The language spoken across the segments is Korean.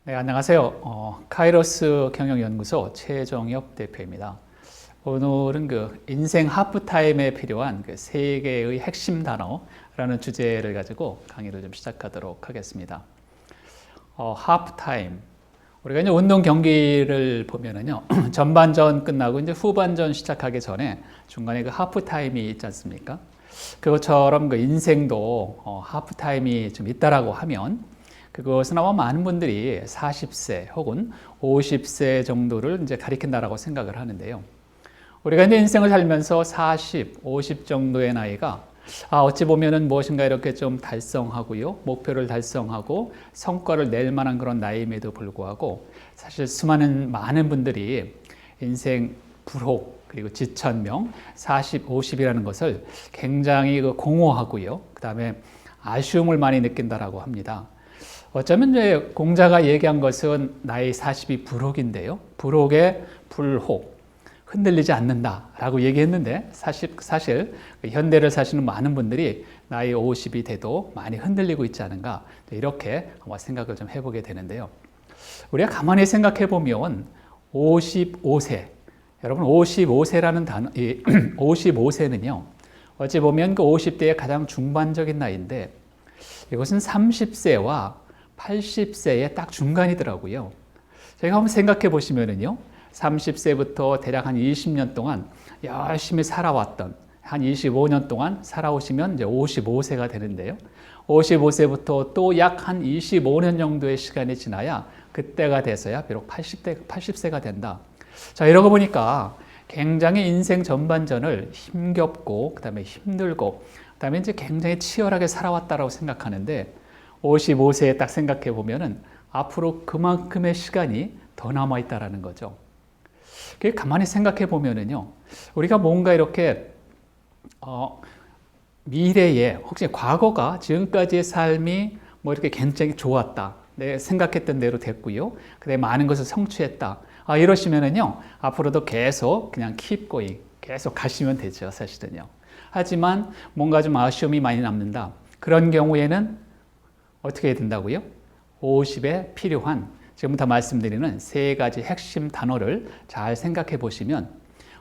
네, 안녕하세요. 카이로스 경영연구소 최정엽 대표입니다. 오늘은 인생 하프타임에 필요한 세 개의 핵심 단어라는 주제를 가지고 강의를 좀 시작하도록 하겠습니다. 하프타임. 우리가 이제 운동 경기를 보면은요, 전반전 끝나고 이제 후반전 시작하기 전에 중간에 하프타임이 있지 않습니까? 그것처럼 인생도 하프타임이 좀 있다라고 하면 그것은 아마 많은 분들이 40세 혹은 50세 정도를 이제 가리킨다라고 생각을 하는데요. 우리가 이제 인생을 살면서 40, 50 정도의 나이가 어찌 보면은 무엇인가 이렇게 좀 달성하고요, 목표를 달성하고 성과를 낼 만한 그런 나이임에도 불구하고 사실 많은 분들이 인생 불혹 그리고 지천명 40, 50이라는 것을 굉장히 공허하고요, 그 다음에 아쉬움을 많이 느낀다라고 합니다. 어쩌면 이제 공자가 얘기한 것은 나이 40이 불혹인데요. 불혹의 불혹, 흔들리지 않는다라고 얘기했는데 사실 현대를 사시는 많은 분들이 나이 50이 돼도 많이 흔들리고 있지 않은가, 이렇게 생각을 좀 해보게 되는데요. 우리가 가만히 생각해 보면 55세, 여러분 55세라는 단어, 55세는요, 어찌 보면 그 50대의 가장 중반적인 나이인데 이것은 30세와 80세의 딱 중간이더라고요. 제가 한번 생각해 보시면은요, 30세부터 대략 한 20년 동안 열심히 살아왔던, 한 25년 동안 살아오시면 이제 55세가 되는데요. 55세부터 또 약 한 25년 정도의 시간이 지나야 그때가 돼서야 비록 80세가 된다. 자, 이러고 보니까 굉장히 인생 전반전을 힘겹고, 그 다음에 힘들고, 그 다음에 이제 굉장히 치열하게 살아왔다라고 생각하는데 55세에 딱 생각해 보면은 앞으로 그만큼의 시간이 더 남아있다라는 거죠. 가만히 생각해 보면은요, 우리가 뭔가 이렇게, 미래에 혹시 과거가 지금까지의 삶이 뭐 이렇게 굉장히 좋았다. 내 생각했던 대로 됐고요. 그다음에 많은 것을 성취했다. 이러시면은요, 앞으로도 계속 그냥 keep going, 계속 가시면 되죠, 사실은요. 하지만 뭔가 좀 아쉬움이 많이 남는다. 그런 경우에는 어떻게 해야 된다고요? 50에 필요한, 지금부터 말씀드리는 세 가지 핵심 단어를 잘 생각해 보시면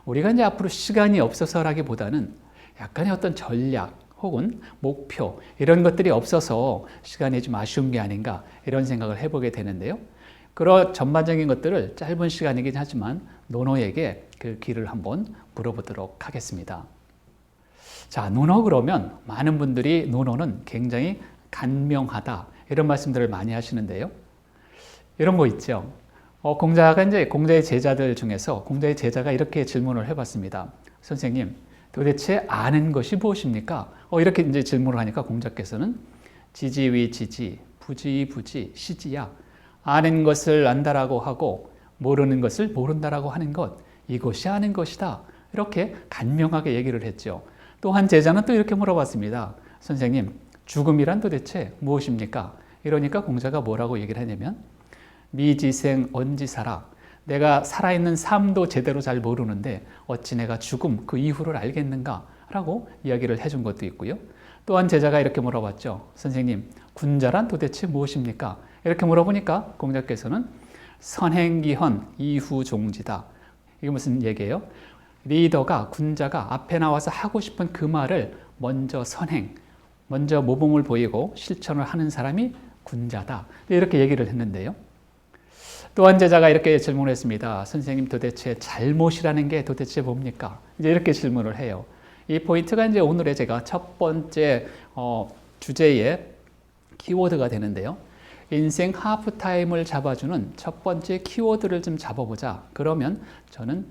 우리가 이제 앞으로 시간이 없어서라기보다는 약간의 어떤 전략 혹은 목표 이런 것들이 없어서 시간이 좀 아쉬운 게 아닌가, 이런 생각을 해보게 되는데요. 그런 전반적인 것들을 짧은 시간이긴 하지만 노노에게 그 길을 한번 물어보도록 하겠습니다. 자, 노노 그러면 많은 분들이 노노는 굉장히 간명하다, 이런 말씀들을 많이 하시는데요. 이런 거 있죠. 공자의 제자들 중에서 공자의 제자가 이렇게 질문을 해봤습니다. 선생님, 도대체 아는 것이 무엇입니까? 이렇게 이제 질문을 하니까 공자께서는 지지위 지지, 부지위 부지, 시지야. 아는 것을 안다라고 하고 모르는 것을 모른다라고 하는 것, 이것이 아는 것이다. 이렇게 간명하게 얘기를 했죠. 또 한 제자는 또 이렇게 물어봤습니다. 선생님, 죽음이란 도대체 무엇입니까? 이러니까 공자가 뭐라고 얘기를 하냐면 미지생 언지사라. 내가 살아있는 삶도 제대로 잘 모르는데 어찌 내가 죽음 그 이후를 알겠는가? 라고 이야기를 해준 것도 있고요. 또한 제자가 이렇게 물어봤죠. 선생님, 군자란 도대체 무엇입니까? 이렇게 물어보니까 공자께서는 선행기헌 이후종지다. 이게 무슨 얘기예요? 리더가, 군자가 앞에 나와서 하고 싶은 그 말을 먼저 먼저 모범을 보이고 실천을 하는 사람이 군자다. 이렇게 얘기를 했는데요. 또한 제자가 이렇게 질문을 했습니다. 선생님, 도대체 잘못이라는 게 도대체 뭡니까? 이제 이렇게 질문을 해요. 이 포인트가 이제 오늘의 제가 첫 번째 주제의 키워드가 되는데요. 인생 하프타임을 잡아주는 첫 번째 키워드를 좀 잡아보자. 그러면 저는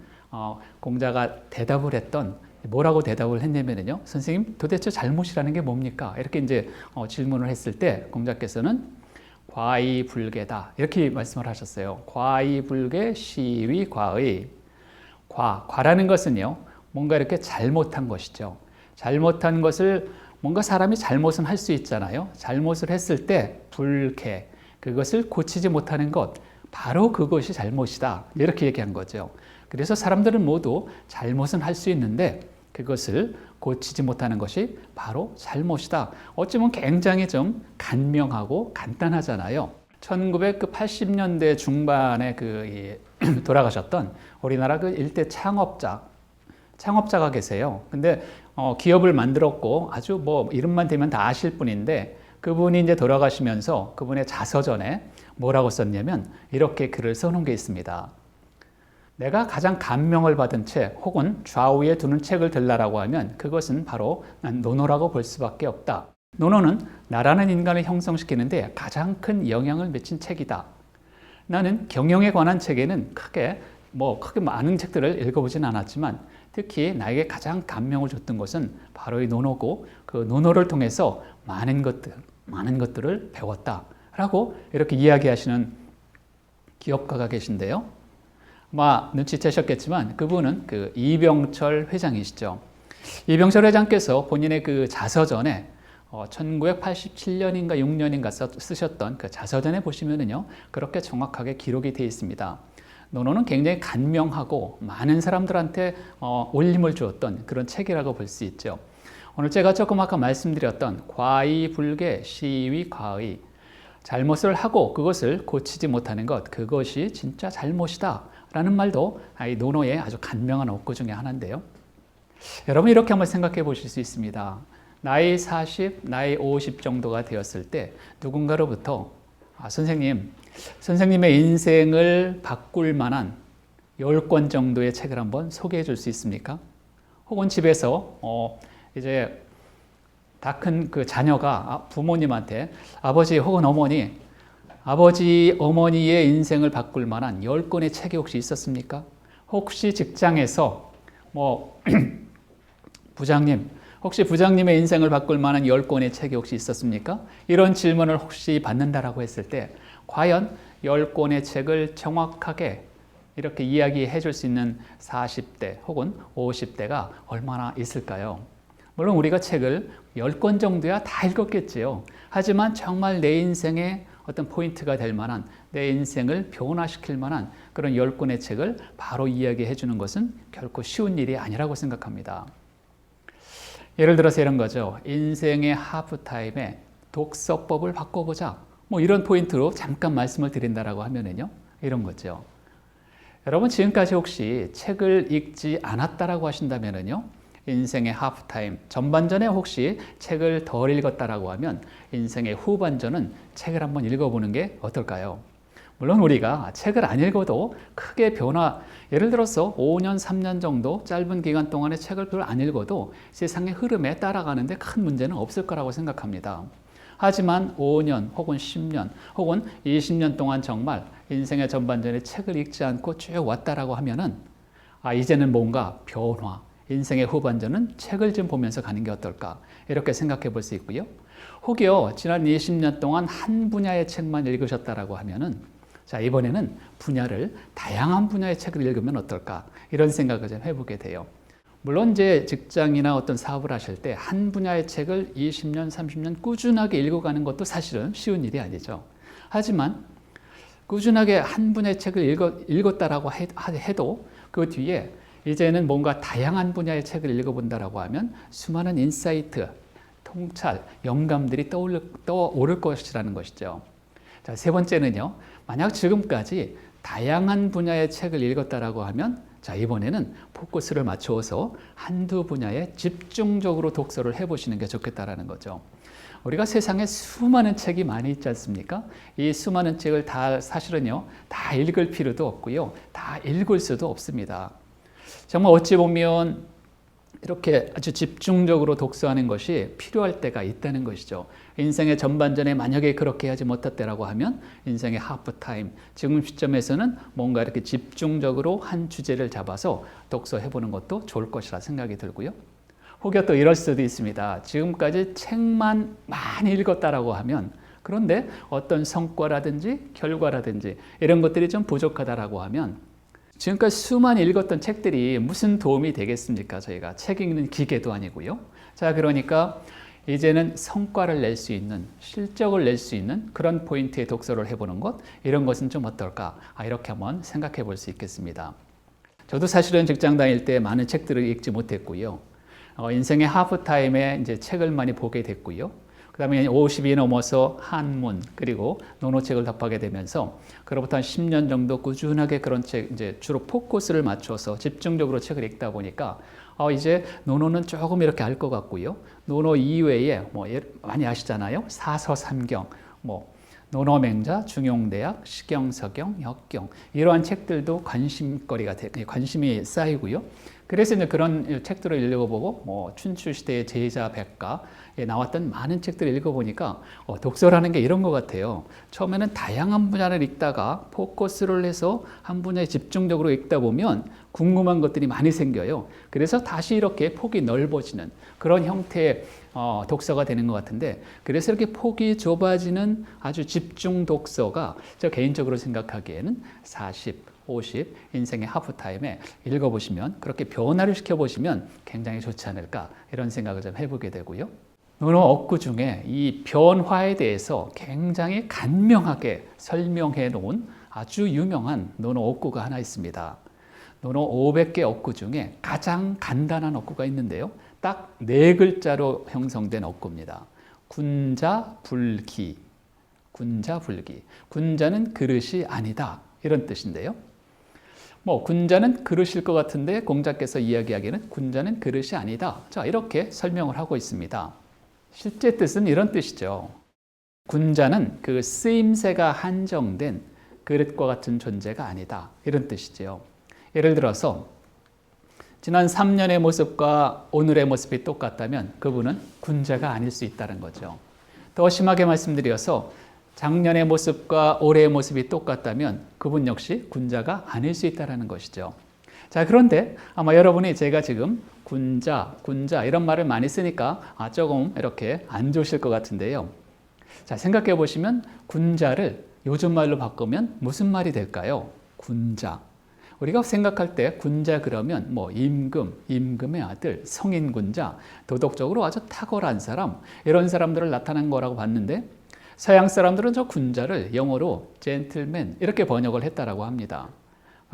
공자가 대답을 했던, 뭐라고 대답을 했냐면요, 선생님, 도대체 잘못이라는 게 뭡니까? 이렇게 이제 질문을 했을 때 공자께서는 과의불개다, 이렇게 말씀을 하셨어요. 과의불개 시위 과의. 과라는 것은요, 뭔가 이렇게 잘못한 것이죠. 잘못한 것을, 뭔가 사람이 잘못은 할 수 있잖아요. 잘못을 했을 때 불개, 그것을 고치지 못하는 것, 바로 그것이 잘못이다, 이렇게 얘기한 거죠. 그래서 사람들은 모두 잘못은 할 수 있는데 그것을 고치지 못하는 것이 바로 잘못이다. 어쩌면 굉장히 좀 간명하고 간단하잖아요. 1980년대 중반에 돌아가셨던 우리나라 그 일대 창업자가 계세요. 근데 기업을 만들었고 아주 뭐 이름만 대면 다 아실 분인데 그분이 이제 돌아가시면서 그분의 자서전에 뭐라고 썼냐면 이렇게 글을 써놓은 게 있습니다. 내가 가장 감명을 받은 책 혹은 좌우에 두는 책을 들라라고 하면 그것은 바로 노노라고 볼 수밖에 없다. 노노는 나라는 인간을 형성시키는데 가장 큰 영향을 미친 책이다. 나는 경영에 관한 책에는 크게 많은 책들을 읽어보진 않았지만 특히 나에게 가장 감명을 줬던 것은 바로 이 노노고 그 노노를 통해서 많은 것들을 배웠다라고 이렇게 이야기하시는 기업가가 계신데요. 아마 눈치채셨겠지만 그분은 그 이병철 회장이시죠. 이병철 회장께서 본인의 그 자서전에 1987년인가 6년인가 쓰셨던 그 자서전에 보시면은요 그렇게 정확하게 기록이 되어 있습니다. 노노는 굉장히 간명하고 많은 사람들한테 울림을 주었던 그런 책이라고 볼 수 있죠. 오늘 제가 조금 아까 말씀드렸던 과의불개 시위과의 잘못을 하고 그것을 고치지 못하는 것 그것이 진짜 잘못이다 라는 말도 이 노노의 아주 간명한 어구 중에 하나인데요. 여러분 이렇게 한번 생각해 보실 수 있습니다. 나이 40, 나이 50 정도가 되었을 때 누군가로부터 선생님의 인생을 바꿀 만한 10권 정도의 책을 한번 소개해 줄 수 있습니까? 혹은 집에서 이제 다 큰 그 자녀가 부모님한테 아버지 혹은 어머니의 인생을 바꿀 만한 10권의 책이 혹시 있었습니까? 혹시 직장에서 부장님, 혹시 부장님의 인생을 바꿀 만한 10권의 책이 혹시 있었습니까? 이런 질문을 혹시 받는다라고 했을 때 과연 10권의 책을 정확하게 이렇게 이야기해 줄 수 있는 40대 혹은 50대가 얼마나 있을까요? 물론 우리가 책을 10권 정도야 다 읽었겠지요. 하지만 정말 내 인생의 어떤 포인트가 될 만한 내 인생을 변화시킬 만한 그런 10권의 책을 바로 이야기해 주는 것은 결코 쉬운 일이 아니라고 생각합니다. 예를 들어서 이런 거죠. 인생의 하프타임에 독서법을 바꿔보자. 이런 포인트로 잠깐 말씀을 드린다라고 하면은요. 이런 거죠. 여러분 지금까지 혹시 책을 읽지 않았다라고 하신다면은요. 인생의 하프타임, 전반전에 혹시 책을 덜 읽었다라고 하면 인생의 후반전은 책을 한번 읽어보는 게 어떨까요? 물론 우리가 책을 안 읽어도 크게 예를 들어서 5년, 3년 정도 짧은 기간 동안에 책을 별로 안 읽어도 세상의 흐름에 따라가는데 큰 문제는 없을 거라고 생각합니다. 하지만 5년 혹은 10년 혹은 20년 동안 정말 인생의 전반전에 책을 읽지 않고 쭉 왔다라고 하면은 이제는 뭔가 변화, 인생의 후반전은 책을 좀 보면서 가는 게 어떨까 이렇게 생각해 볼 수 있고요. 혹여 지난 20년 동안 한 분야의 책만 읽으셨다라고 하면은 이번에는 다양한 분야의 책을 읽으면 어떨까 이런 생각을 좀 해보게 돼요. 물론 이제 직장이나 어떤 사업을 하실 때 한 분야의 책을 20년, 30년 꾸준하게 읽어가는 것도 사실은 쉬운 일이 아니죠. 하지만 꾸준하게 한 분야의 책을 읽었다라고 해도 그 뒤에 이제는 뭔가 다양한 분야의 책을 읽어본다라고 하면 수많은 인사이트, 통찰, 영감들이 떠오를 것이라는 것이죠. 세 번째는요. 만약 지금까지 다양한 분야의 책을 읽었다라고 하면 이번에는 포커스를 맞추어서 한두 분야에 집중적으로 독서를 해보시는 게 좋겠다라는 거죠. 우리가 세상에 수많은 책이 많이 있지 않습니까? 이 수많은 책을 사실은요, 다 읽을 필요도 없고요. 다 읽을 수도 없습니다. 정말 어찌 보면 이렇게 아주 집중적으로 독서하는 것이 필요할 때가 있다는 것이죠. 인생의 전반전에 만약에 그렇게 하지 못했다라고 하면 인생의 하프타임, 지금 시점에서는 뭔가 이렇게 집중적으로 한 주제를 잡아서 독서해보는 것도 좋을 것이라 생각이 들고요. 혹여 또 이럴 수도 있습니다. 지금까지 책만 많이 읽었다라고 하면 그런데 어떤 성과라든지 결과라든지 이런 것들이 좀 부족하다라고 하면 지금까지 수많이 읽었던 책들이 무슨 도움이 되겠습니까? 저희가 책 읽는 기계도 아니고요. 그러니까 이제는 성과를 낼 수 있는, 실적을 낼 수 있는 그런 포인트의 독서를 해보는 것, 이런 것은 좀 어떨까? 이렇게 한번 생각해 볼 수 있겠습니다. 저도 사실은 직장 다닐 때 많은 책들을 읽지 못했고요. 인생의 하프타임에 이제 책을 많이 보게 됐고요. 그다음에 50이 넘어서 한문 그리고 논어책을 접하게 되면서 그로부터 한 10년 정도 꾸준하게 그런 책 이제 주로 포커스를 맞춰서 집중적으로 책을 읽다 보니까 이제 논어는 조금 이렇게 알 것 같고요. 논어 이외에 뭐 많이 아시잖아요. 사서삼경, 뭐 논어맹자, 중용대학, 시경서경, 역경 이러한 책들도 관심이 쌓이고요. 그래서 이제 그런 책들을 읽어보고 뭐 춘추시대의 제자 백가에 나왔던 많은 책들을 읽어보니까 독서라는 게 이런 것 같아요. 처음에는 다양한 분야를 읽다가 포커스를 해서 한 분야에 집중적으로 읽다 보면 궁금한 것들이 많이 생겨요. 그래서 다시 이렇게 폭이 넓어지는 그런 형태의 독서가 되는 것 같은데, 그래서 이렇게 폭이 좁아지는 아주 집중 독서가 저 개인적으로 생각하기에는 40, 50 인생의 하프타임에 읽어보시면 그렇게 변화를 시켜보시면 굉장히 좋지 않을까 이런 생각을 좀 해보게 되고요. 논어 어구 중에 이 변화에 대해서 굉장히 간명하게 설명해 놓은 아주 유명한 논어 어구가 하나 있습니다. 논어 500개 어구 중에 가장 간단한 어구가 있는데요. 딱 4글자로 형성된 어구입니다. 군자불기. 군자불기. 군자는 그릇이 아니다. 이런 뜻인데요. 뭐 군자는 그릇일 것 같은데 공자께서 이야기하기에는 군자는 그릇이 아니다. 자, 이렇게 설명을 하고 있습니다. 실제 뜻은 이런 뜻이죠. 군자는 그 쓰임새가 한정된 그릇과 같은 존재가 아니다. 이런 뜻이죠. 예를 들어서 지난 3년의 모습과 오늘의 모습이 똑같다면 그분은 군자가 아닐 수 있다는 거죠. 더 심하게 말씀드려서 작년의 모습과 올해의 모습이 똑같다면 그분 역시 군자가 아닐 수 있다는 것이죠. 자, 그런데 아마 여러분이 제가 지금 군자 이런 말을 많이 쓰니까 조금 이렇게 안 좋으실 것 같은데요. 자, 생각해 보시면 군자를 요즘 말로 바꾸면 무슨 말이 될까요? 군자. 우리가 생각할 때 군자 그러면 뭐 임금의 아들, 성인 군자, 도덕적으로 아주 탁월한 사람, 이런 사람들을 나타낸 거라고 봤는데 서양 사람들은 저 군자를 영어로 젠틀맨 이렇게 번역을 했다라고 합니다.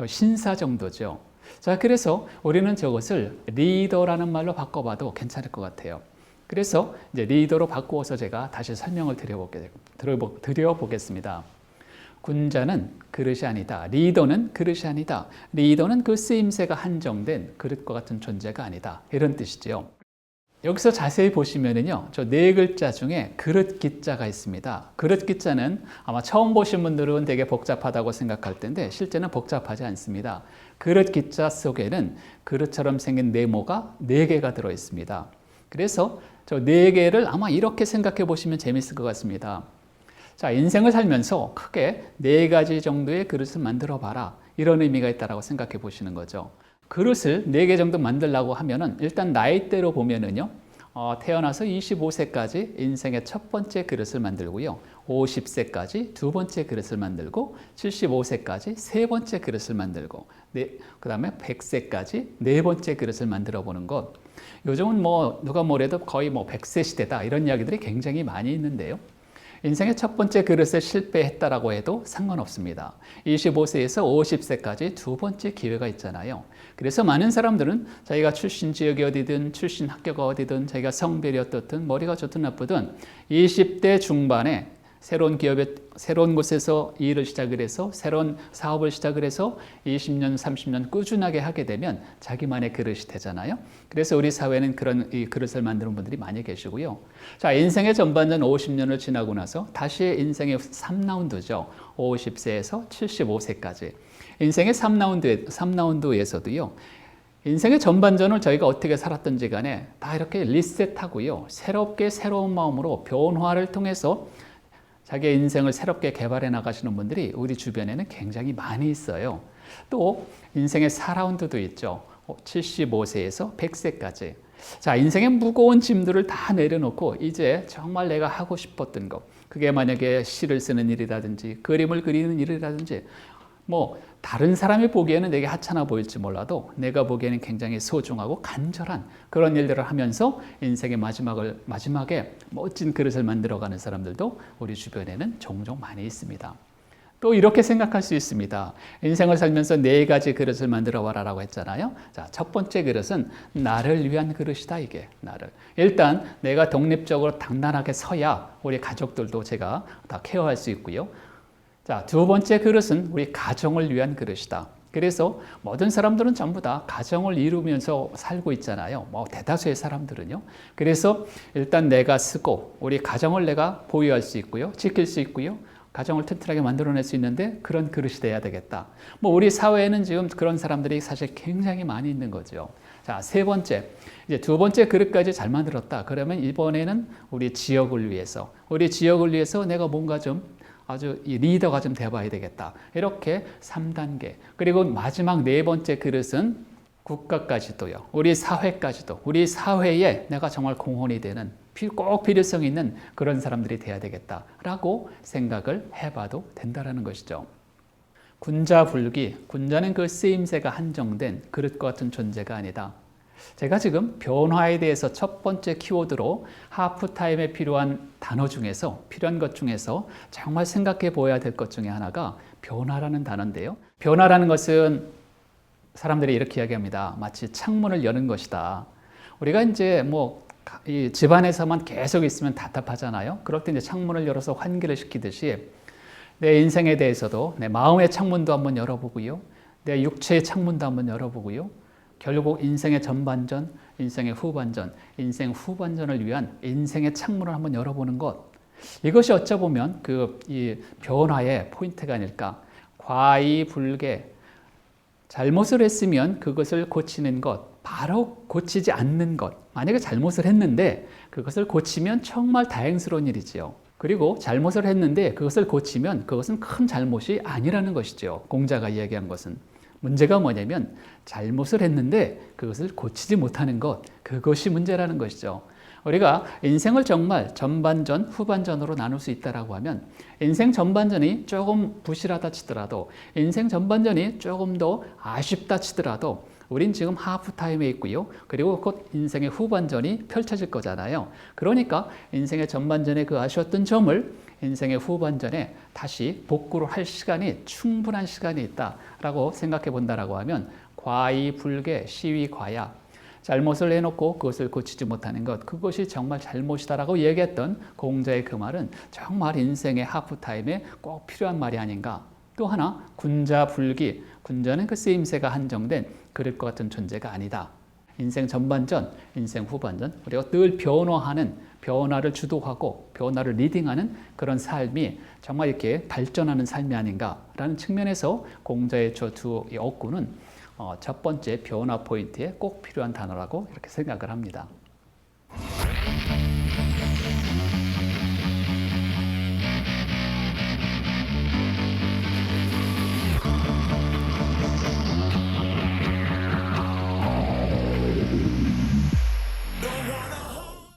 신사 정도죠. 자, 그래서 우리는 저것을 리더라는 말로 바꿔봐도 괜찮을 것 같아요. 그래서 이제 리더로 바꾸어서 제가 다시 설명을 드려보겠습니다. 군자는 그릇이 아니다. 리더는 그릇이 아니다. 리더는 그 쓰임새가 한정된 그릇과 같은 존재가 아니다. 이런 뜻이죠. 여기서 자세히 보시면은요, 저 4글자 중에 그릇 기자가 있습니다. 그릇 기자는 아마 처음 보신 분들은 되게 복잡하다고 생각할 텐데 실제는 복잡하지 않습니다. 그릇 기자 속에는 그릇처럼 생긴 네모가 4개가 들어 있습니다. 그래서 저 4개를 아마 이렇게 생각해 보시면 재밌을 것 같습니다. 자, 인생을 살면서 크게 4가지 정도의 그릇을 만들어 봐라. 이런 의미가 있다고 생각해 보시는 거죠. 그릇을 4개 정도 만들려고 하면은 일단 나이대로 보면은요, 태어나서 25세까지 인생의 첫 번째 그릇을 만들고요, 50세까지 두 번째 그릇을 만들고, 75세까지 세 번째 그릇을 만들고, 그 다음에 100세까지 네 번째 그릇을 만들어 보는 것. 요즘은 뭐 누가 뭐래도 거의 뭐 100세 시대다 이런 이야기들이 굉장히 많이 있는데요. 인생의 첫 번째 그릇에 실패했다라고 해도 상관없습니다. 25세에서 50세까지 두 번째 기회가 있잖아요. 그래서 많은 사람들은 자기가 출신 지역이 어디든 출신 학교가 어디든 자기가 성별이 어떻든 머리가 좋든 나쁘든 20대 중반에 새로운 기업에 새로운 곳에서 일을 시작을 해서 새로운 사업을 시작을 해서 20년, 30년 꾸준하게 하게 되면 자기만의 그릇이 되잖아요. 그래서 우리 사회는 그런 이 그릇을 만드는 분들이 많이 계시고요. 자, 인생의 전반전 50년을 지나고 나서 다시 인생의 3라운드죠. 50세에서 75세까지. 인생의 3라운드에서도요. 인생의 전반전을 저희가 어떻게 살았던지 간에 다 이렇게 리셋하고요. 새롭게 새로운 마음으로 변화를 통해서 자기의 인생을 새롭게 개발해 나가시는 분들이 우리 주변에는 굉장히 많이 있어요. 또 인생의 4라운드도 있죠. 75세에서 100세까지. 자, 인생의 무거운 짐들을 다 내려놓고 이제 정말 내가 하고 싶었던 것, 그게 만약에 시를 쓰는 일이라든지 그림을 그리는 일이라든지 뭐 다른 사람이 보기에는 되게 하찮아 보일지 몰라도 내가 보기에는 굉장히 소중하고 간절한 그런 일들을 하면서 인생의 마지막에 멋진 그릇을 만들어가는 사람들도 우리 주변에는 종종 많이 있습니다. 또 이렇게 생각할 수 있습니다. 인생을 살면서 4가지 그릇을 만들어 와라라고 했잖아요. 자, 첫 번째 그릇은 나를 위한 그릇이다, 이게. 나를. 일단 내가 독립적으로 단단하게 서야 우리 가족들도 제가 다 케어할 수 있고요. 자, 두 번째 그릇은 우리 가정을 위한 그릇이다. 그래서 모든 사람들은 전부 다 가정을 이루면서 살고 있잖아요. 뭐 대다수의 사람들은요. 그래서 일단 내가 쓰고 우리 가정을 내가 보유할 수 있고요. 지킬 수 있고요. 가정을 튼튼하게 만들어낼 수 있는데 그런 그릇이 돼야 되겠다. 뭐 우리 사회에는 지금 그런 사람들이 사실 굉장히 많이 있는 거죠. 자, 세 번째. 이제 두 번째 그릇까지 잘 만들었다. 그러면 이번에는 우리 지역을 위해서 내가 뭔가 좀 아주 리더가 좀 돼봐야 되겠다. 이렇게 3단계. 그리고 마지막 4번째 그릇은 국가까지도요. 우리 사회까지도. 우리 사회에 내가 정말 공헌이 되는 꼭 필요성 있는 그런 사람들이 돼야 되겠다라고 생각을 해봐도 된다라는 것이죠. 군자불기. 군자는 그 쓰임새가 한정된 그릇과 같은 존재가 아니다. 제가 지금 변화에 대해서 첫 번째 키워드로 하프타임에 필요한 단어 중에서 필요한 것 중에서 정말 생각해 보아야 될 것 중에 하나가 변화라는 단어인데요. 변화라는 것은 사람들이 이렇게 이야기합니다. 마치 창문을 여는 것이다. 우리가 이제 이 집안에서만 계속 있으면 답답하잖아요. 그럴 때 이제 창문을 열어서 환기를 시키듯이 내 인생에 대해서도 내 마음의 창문도 한번 열어보고요. 내 육체의 창문도 한번 열어보고요. 결국 인생의 전반전, 인생의 후반전, 인생 후반전을 위한 인생의 창문을 한번 열어보는 것. 이것이 어쩌보면 이 변화의 포인트가 아닐까. 과이불개. 잘못을 했으면 그것을 고치는 것. 바로 고치지 않는 것. 만약에 잘못을 했는데 그것을 고치면 정말 다행스러운 일이지요. 그리고 잘못을 했는데 그것을 고치면 그것은 큰 잘못이 아니라는 것이죠. 공자가 이야기한 것은. 문제가 뭐냐면 잘못을 했는데 그것을 고치지 못하는 것. 그것이 문제라는 것이죠. 우리가 인생을 정말 전반전, 후반전으로 나눌 수 있다고 하면 인생 전반전이 조금 부실하다 치더라도 인생 전반전이 조금 더 아쉽다 치더라도 우린 지금 하프타임에 있고요. 그리고 곧 인생의 후반전이 펼쳐질 거잖아요. 그러니까 인생의 전반전에 그 아쉬웠던 점을 인생의 후반전에 다시 복구를 할 시간이 충분한 시간이 있다라고 생각해 본다라고 하면 과이불개 시위과야. 잘못을 해놓고 그것을 고치지 못하는 것, 그것이 정말 잘못이다라고 얘기했던 공자의 그 말은 정말 인생의 하프타임에 꼭 필요한 말이 아닌가. 또 하나 군자불기. 군자는 그 쓰임새가 한정된 그릇과 같은 존재가 아니다. 인생 전반전, 인생 후반전, 우리가 늘 변화를 주도하고 변화를 리딩하는 그런 삶이 정말 이렇게 발전하는 삶이 아닌가라는 측면에서 공자의 저 두 어구는 첫 번째 변화 포인트에 꼭 필요한 단어라고 이렇게 생각을 합니다.